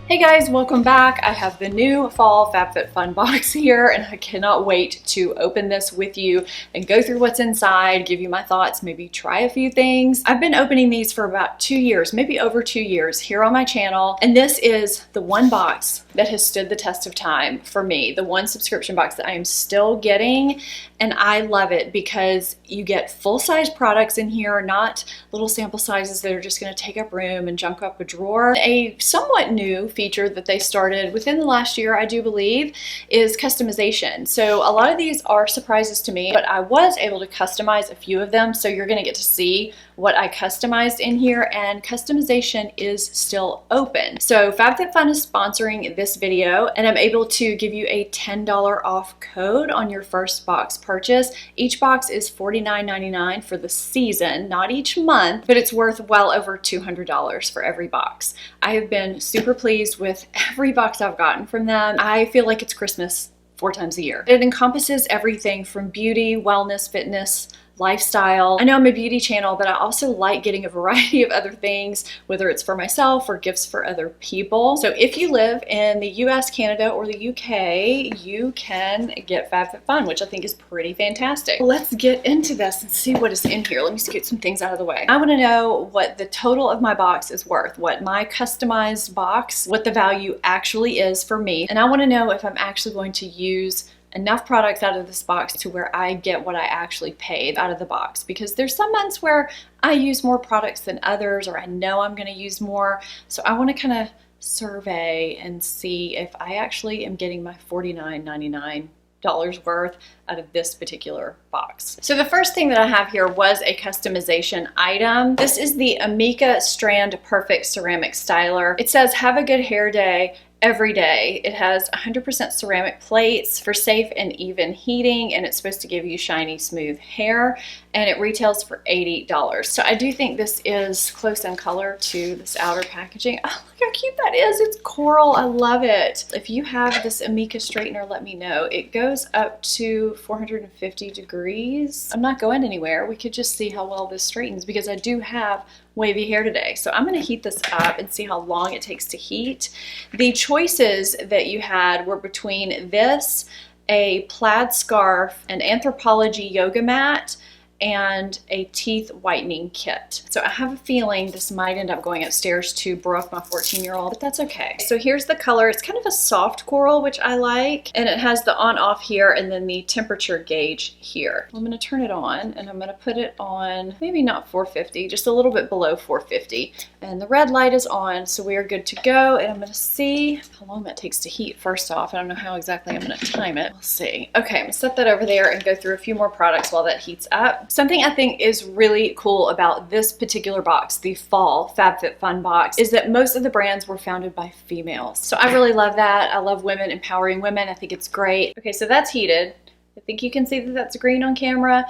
Hey guys, welcome back. I have the new fall Fabfitfun box here and I cannot wait to open this with you and go through what's inside, give you my thoughts, maybe try a few things. I've been opening these for about 2 years, maybe over 2 years here on my channel, and this is the one box that has stood the test of time for me, the one subscription box that I am still getting, and I love it because you get full-size products in here, not little sample sizes that are just going to take up room and junk up a drawer. A somewhat new feature that they started within the last year, I do believe, is customization. So a lot of these are surprises to me, but I was able to customize a few of them, so you're going to get to see what I customized in here, and customization is still open. So Fabfitfun is sponsoring this video, and I'm able to give you a $10 off code on your first box purchase. Each box is $49.99 for the season, not each month, but it's worth well over $200 for every box. I have been super pleased with every box I've gotten from them. I feel like it's Christmas 4 times a year. It encompasses everything from beauty, wellness, fitness, lifestyle. I know I'm a beauty channel, but I also like getting a variety of other things, whether it's for myself or gifts for other people. So if you live in the US, Canada, or the UK, you can get Fabfitfun, which I think is pretty fantastic. Let's get into this and see what is in here. Let me just get some things out of the way. I want to know what the total of my box is worth, what my customized box, what the value actually is for me. And I want to know if I'm actually going to use enough products out of this box to where I get what I actually paid out of the box, because there's some months where I use more products than others, or I know I'm going to use more. So I want to kind of survey and see if I actually am getting my $49.99 worth out of this particular box. So the first thing that I have here was a customization item. This is the Amika Strand Perfect Ceramic Styler. It says, have a good hair day every day. It has 100% ceramic plates for safe and even heating, and it's supposed to give you shiny, smooth hair, and it retails for $80. So I do think this is close in color to this outer packaging. Oh, look how cute that is. It's coral. I love it. If you have this Amika straightener, let me know. It goes up to 450 degrees. I'm not going anywhere. We could just see how well this straightens, because I do have wavy hair today. So I'm going to heat this up and see how long it takes to heat. The choices that you had were between this, a plaid scarf, an Anthropology yoga mat, and a teeth whitening kit. So I have a feeling this might end up going upstairs to Brooke, my 14-year-old, but that's okay. So here's the color. It's kind of a soft coral, which I like, and it has the on-off here and then the temperature gauge here. I'm going to turn it on, and I'm going to put it on maybe not 450, just a little bit below 450. And the red light is on, so we are good to go. And I'm going to see how long that takes to heat first off. I don't know how exactly I'm going to time it. We'll see. Okay, I'm going to set that over there and go through a few more products while that heats up. Something I think is really cool about this particular box, the Fall Fabfitfun box, is that most of the brands were founded by females. So I really love that. I love women empowering women. I think it's great. Okay, so that's heated. I think you can see that that's green on camera.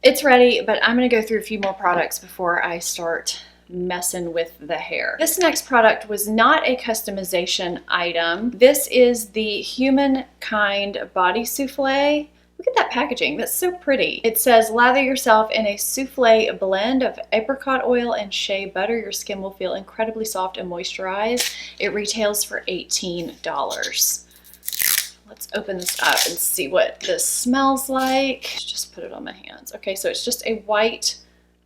It's ready, but I'm going to go through a few more products before I start messing with the hair. This next product was not a customization item. This is the Humankind Body Souffle. Look at that packaging. That's so pretty. It says, lather yourself in a souffle blend of apricot oil and shea butter. Your skin will feel incredibly soft and moisturized. It retails for $18. Let's open this up and see what this smells like. Just put it on my hands. Okay, so it's just a white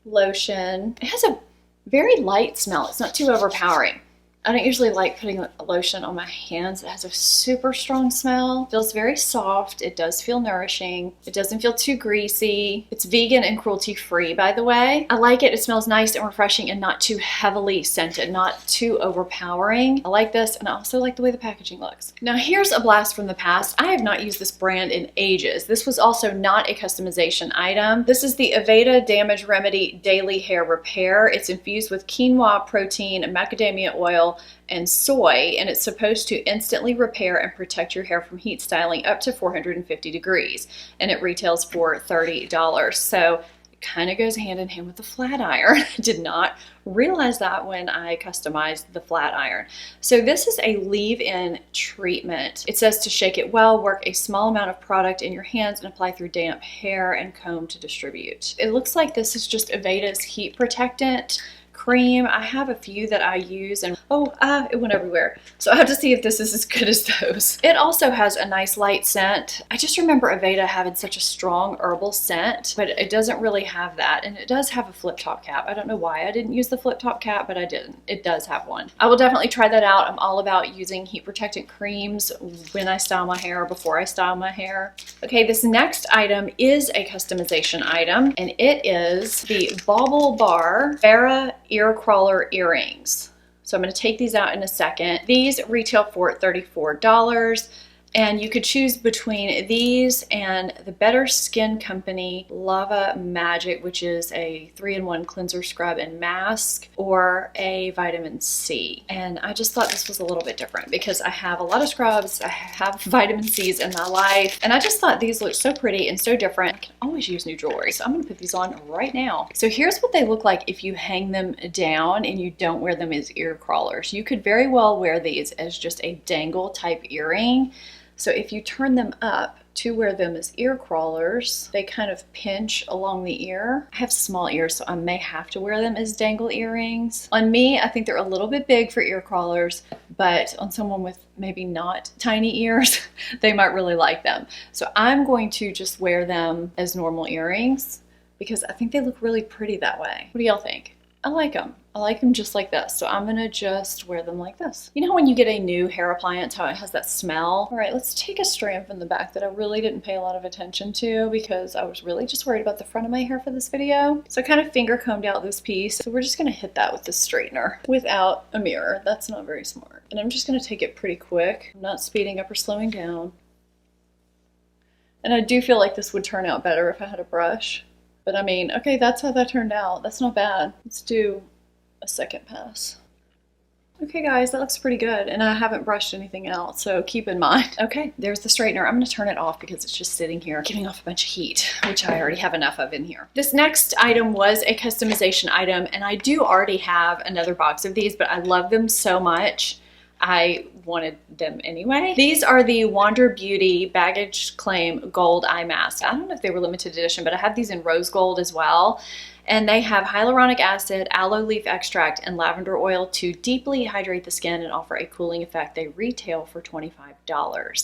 lotion. It has a very light smell. It's not too overpowering. I don't usually like putting a lotion on my hands. It has a super strong smell. It feels very soft. It does feel nourishing. It doesn't feel too greasy. It's vegan and cruelty free, by the way. I like it. It smells nice and refreshing and not too heavily scented, not too overpowering. I like this, and I also like the way the packaging looks. Now here's a blast from the past. I have not used this brand in ages. This was also not a customization item. This is the Aveda Damage Remedy Daily Hair Repair. It's infused with quinoa protein, macadamia oil, and soy, and it's supposed to instantly repair and protect your hair from heat styling up to 450 degrees, and it retails for $30. So it kind of goes hand in hand with the flat iron. I did not realize that when I customized the flat iron. So this is a leave-in treatment. It says to shake it well, work a small amount of product in your hands and apply through damp hair and comb to distribute. It looks like this is just Aveda's heat protectant cream. I have a few that I use and it went everywhere. So I have to see if this is as good as those. It also has a nice light scent. I just remember Aveda having such a strong herbal scent, but it doesn't really have that. And it does have a flip top cap. I don't know why I didn't use the flip top cap, but I didn't. It does have one. I will definitely try that out. I'm all about using heat protectant creams when I style my hair, before I style my hair. Okay, this next item is a customization item, and it is the Bauble Bar Farrah Ear Crawler Earrings. So I'm going to take these out in a second. These retail for $34. And you could choose between these and the Better Skin Company Lava Magic, which is a 3-in-1 cleanser, scrub, and mask, or a vitamin C. And I just thought this was a little bit different because I have a lot of scrubs, I have vitamin C's in my life, and I just thought these looked so pretty and so different. I can always use new jewelry, so I'm gonna put these on right now. So here's what they look like if you hang them down and you don't wear them as ear crawlers. You could very well wear these as just a dangle type earring. So if you turn them up to wear them as ear crawlers, they kind of pinch along the ear. I have small ears, so I may have to wear them as dangle earrings. On me, I think they're a little bit big for ear crawlers, but on someone with maybe not tiny ears, they might really like them. So I'm going to just wear them as normal earrings because I think they look really pretty that way. What do y'all think? I like them. I like them just like this. So I'm gonna just wear them like this. You know when you get a new hair appliance, how it has that smell? All right, let's take a strand from the back that I really didn't pay a lot of attention to because I was really just worried about the front of my hair for this video. So I kind of finger combed out this piece. So we're just gonna hit that with the straightener without a mirror. That's not very smart. And I'm just gonna take it pretty quick. I'm not speeding up or slowing down. And I do feel like this would turn out better if I had a brush. But I mean, okay, that's how that turned out. That's not bad. Let's do a second pass. Okay guys, that looks pretty good. And I haven't brushed anything else, so keep in mind. Okay, there's the straightener. I'm gonna turn it off because it's just sitting here giving off a bunch of heat, which I already have enough of in here. This next item was a customization item, and I do already have another box of these, but I love them so much. I wanted them anyway. These are the Wander Beauty Baggage Claim Gold Eye Mask. I don't know if they were limited edition, but I have these in rose gold as well. And they have hyaluronic acid, aloe leaf extract, and lavender oil to deeply hydrate the skin and offer a cooling effect. They retail for $25.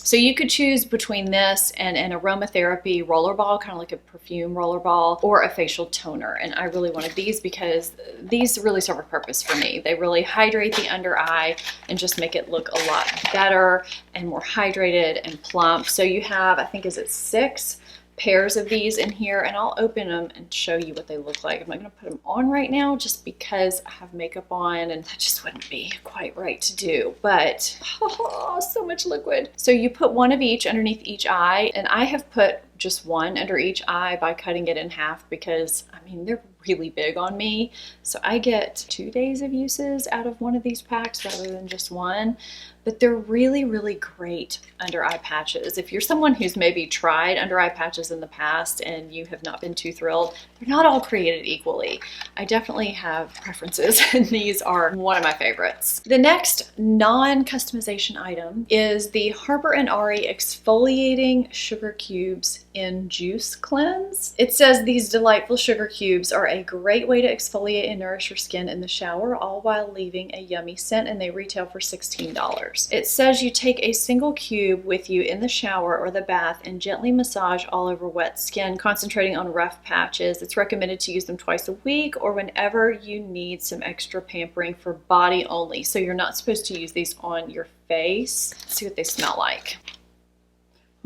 So you could choose between this and an aromatherapy rollerball, kind of like a perfume rollerball, or a facial toner. And I really wanted these because these really serve a purpose for me. They really hydrate the under eye and just make it look a lot better and more hydrated and plump. So you have, I think, is it 6 pairs of these in here, and I'll open them and show you what they look like. I'm not going to put them on right now just because I have makeup on and that just wouldn't be quite right to do, but oh, so much liquid. So you put one of each underneath each eye, and I have put just one under each eye by cutting it in half because I mean they're really big on me. So I get 2 days of uses out of one of these packs rather than just one. But they're really, really great under eye patches. If you're someone who's maybe tried under eye patches in the past and you have not been too thrilled, they're not all created equally. I definitely have preferences, and these are one of my favorites. The next non-customization item is the Harper Ari Exfoliating Sugar Cubes in Juice Cleanse. It says these delightful sugar cubes are a great way to exfoliate and nourish your skin in the shower, all while leaving a yummy scent, and they retail for $16. It says you take a single cube with you in the shower or the bath and gently massage all over wet skin, concentrating on rough patches. It's recommended to use them twice a week or whenever you need some extra pampering for body only. So you're not supposed to use these on your face. Let's see what they smell like.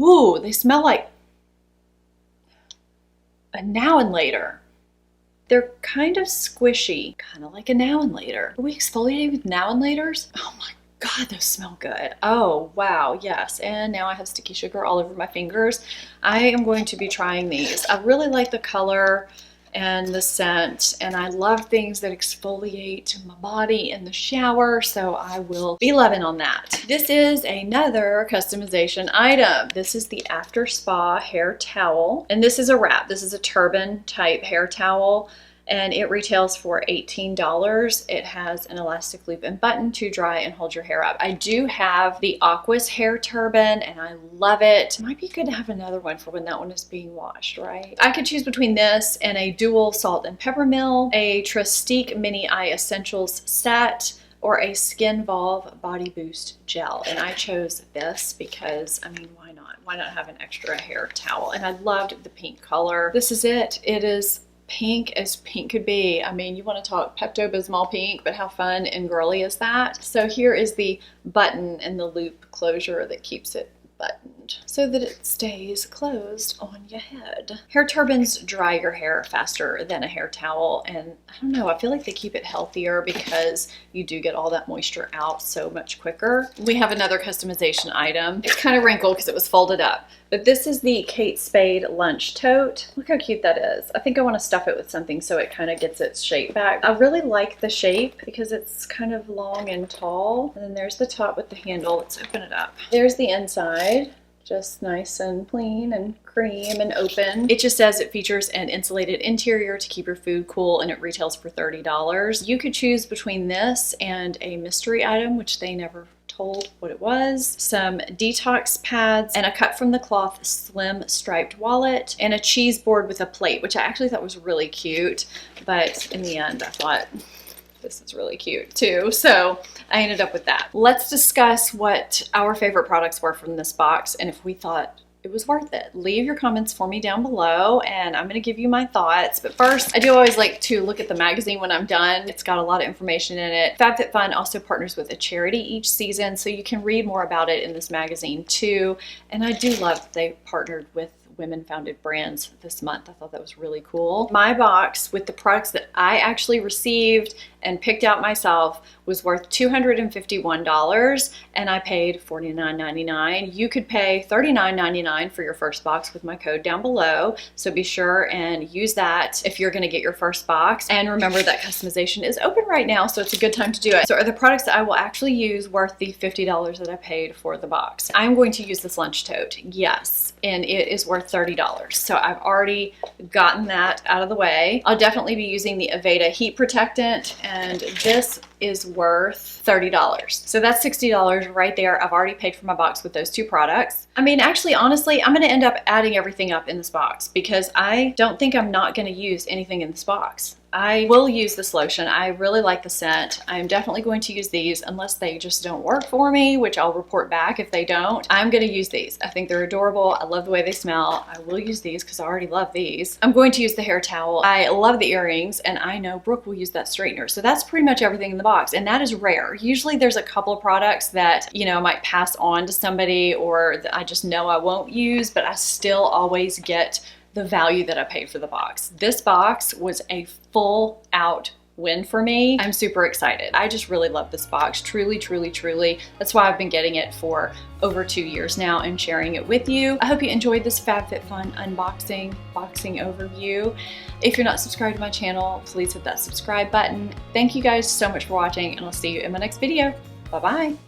Ooh, they smell like a Now and Later. They're kind of squishy, kind of like a Now and Later. Are we exfoliating with Now and Laters? Oh my God, those smell good. Oh, wow, yes. And now I have sticky sugar all over my fingers. I am going to be trying these. I really like the color and the scent, and I love things that exfoliate my body in the shower, so I will be loving on that. This is another customization item. This is the After Spa hair towel, and this is a wrap. This is a turban type hair towel. and it retails for $18. It has an elastic loop and button to dry and hold your hair up. I do have the Aqua's hair turban and I love it. Might be good to have another one for when that one is being washed, right? I could choose between this and a dual salt and pepper mill, a Trestique Mini Eye Essentials set, or a Skin Volve Body Boost Gel. And I chose this because, I mean, why not? Why not have an extra hair towel? And I loved the pink color. This is it. It is pink as pink could be. I mean, you want to talk Pepto-Bismol pink, but how fun and girly is that? So here is the button and the loop closure that keeps it buttoned so that it stays closed on your head. Hair turbans dry your hair faster than a hair towel, and I don't know, I feel like they keep it healthier because you do get all that moisture out so much quicker. We have another customization item. It's kind of wrinkled because it was folded up, but this is the Kate Spade lunch tote. Look how cute that is. I think I want to stuff it with something so it kind of gets its shape back. I really like the shape because it's kind of long and tall. And then there's the top with the handle. Let's open it up. There's the inside. Just nice and clean and cream and open. It just says it features an insulated interior to keep your food cool, and it retails for $30. You could choose between this and a mystery item, which they never told what it was, some detox pads, and a cut from the cloth slim striped wallet, and a cheese board with a plate, which I actually thought was really cute, but in the end I thought this is really cute too, so I ended up with that. Let's discuss what our favorite products were from this box and if we thought it was worth it. Leave your comments for me down below and I'm gonna give you my thoughts. But first, I do always like to look at the magazine when I'm done. It's got a lot of information in it. Fabfitfun also partners with a charity each season, so you can read more about it in this magazine too. And I do love that they partnered with women-founded brands this month. I thought that was really cool. My box with the products that I actually received and picked out myself was worth $251 and I paid $49.99. You could pay $39.99 for your first box with my code down below, so be sure and use that if you're gonna get your first box. And remember that customization is open right now, so it's a good time to do it. So are the products that I will actually use worth the $50 that I paid for the box? I'm going to use this lunch tote, yes, and it is worth $30. So I've already gotten that out of the way. I'll definitely be using the Aveda heat protectant, and this is worth $30. So that's $60 right there. I've already paid for my box with those two products. I mean, actually, honestly, I'm gonna end up adding everything up in this box because I don't think I'm not gonna use anything in this box. I will use this lotion. I really like the scent. I'm definitely going to use these unless they just don't work for me, which I'll report back if they don't. I'm going to use these. I think they're adorable. I love the way they smell. I will use these because I already love these. I'm going to use the hair towel. I love the earrings, and I know Brooke will use that straightener. So that's pretty much everything in the box, and that is rare. Usually there's a couple of products that, you know, I might pass on to somebody or that I just know I won't use, but I still always get the value that I paid for the box. This box was a full out win for me. I'm super excited. I just really love this box. Truly, truly, truly. That's why I've been getting it for over 2 years now and sharing it with you. I hope you enjoyed this Fabfitfun unboxing, boxing overview. If you're not subscribed to my channel, please hit that subscribe button. Thank you guys so much for watching, and I'll see you in my next video. Bye-bye.